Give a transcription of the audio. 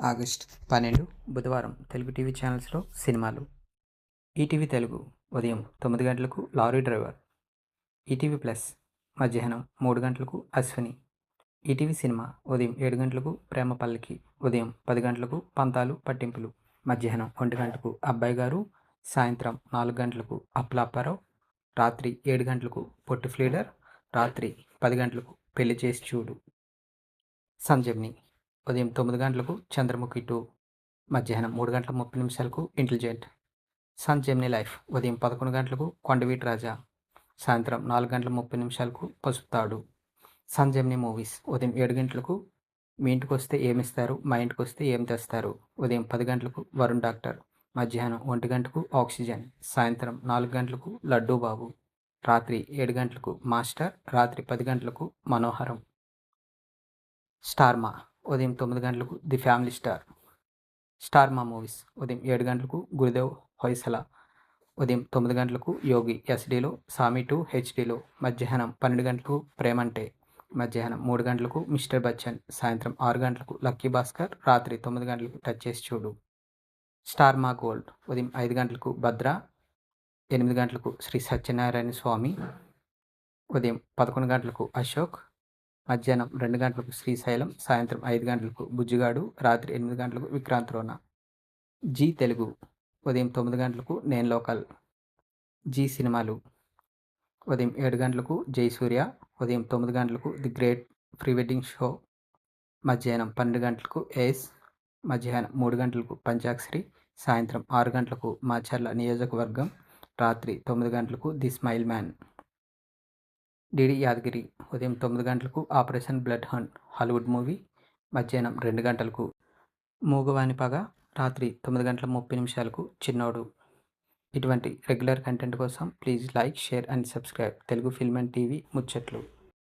August 12 బుధవారం Telugu TV ఛానల్స్లో సినిమాలు. ఈటీవీ తెలుగు ఉదయం 9 గంటలకు లారీ డ్రైవర్. ఈటీవీ ప్లస్ మధ్యాహ్నం 3 గంటలకు అశ్విని. ఈటీవీ సినిమా ఉదయం 7 గంటలకు ప్రేమ పల్లకి. ఉదయం 10 గంటలకు పంతాలు పట్టింపులు. మధ్యాహ్నం 1 గంటకు అబ్బాయి గారు. సాయంత్రం 4 గంటలకు అప్లాపారావు. రాత్రి 7 గంటలకు పొట్టి ఫ్లీడర్. రాత్రి 10 గంటలకు పెళ్లి చేసి చూడు. సంజీవ్ని ఉదయం 9 గంటలకు చంద్రముఖి 2. మధ్యాహ్నం 3 గంటల 30 నిమిషాలకు ఇంటెలిజెంట్. సంజీవ్ని లైఫ్ ఉదయం 11 గంటలకు కొండవీటి రాజా. సాయంత్రం 4 గంటల 30 నిమిషాలకు పసుపుతాడు. సంజీవ్ని మూవీస్ ఉదయం 7 గంటలకు మీ ఇంటికి వస్తే ఏమిస్తారు, మా ఇంటికి వస్తే ఏం తెస్తారు. ఉదయం 10 గంటలకు వరుణ్ డాక్టర్. మధ్యాహ్నం 1 గంటకు ఆక్సిజన్. సాయంత్రం 4 గంటలకు లడ్డూ బాబు. రాత్రి 7 గంటలకు మాస్టర్. రాత్రి 10 గంటలకు మనోహరం. స్టార్మా ఉదయం 9 గంటలకు the family star. Star Maa movies ఉదయం 7 గంటలకు గురుదేవ్ హొయసల. ఉదయం 9 గంటలకు యోగి ఎస్డీలో, సామి 2 హెచ్డీలో. మధ్యాహ్నం 12 గంటలకు ప్రేమంటే. మధ్యాహ్నం 3 గంటలకు మిస్టర్ బచ్చన్. సాయంత్రం 6 గంటలకు లక్కీ భాస్కర్. రాత్రి 9 గంటలకు టచ్ చేసి చూడు. స్టార్మా గోల్డ్ ఉదయం 5 గంటలకు భద్ర. 8 గంటలకు శ్రీ సత్యనారాయణ స్వామి. ఉదయం 11 గంటలకు అశోక్. మధ్యాహ్నం 2 గంటలకు శ్రీశైలం. సాయంత్రం 5 గంటలకు బుజ్జిగాడు. రాత్రి 8 గంటలకు విక్రాంత్ రోనా. జీ తెలుగు ఉదయం 9 గంటలకు నేను లోకల్. జీ సినిమాలు ఉదయం 7 గంటలకు జయసూర్య. ఉదయం 9 గంటలకు the great pre wedding show. మధ్యాహ్నం 12 గంటలకు ఏస్. మధ్యాహ్నం 3 గంటలకు పంచాక్షరి. సాయంత్రం 6 గంటలకు మాచర్ల నియోజకవర్గం. రాత్రి 9 గంటలకు the smile man. DD Yadagiri ఉదయం 9 గంటలకు operation blood hunt Hollywood movie. మధ్యాహ్నం 2 గంటలకు మూగవాని పగ. రాత్రి 9 గంటల 30 నిమిషాలకు చిన్నోడు. ఇటువంటి రెగ్యులర్ కంటెంట్ కోసం please like, share and subscribe Telugu film and TV ముచ్చట్లు.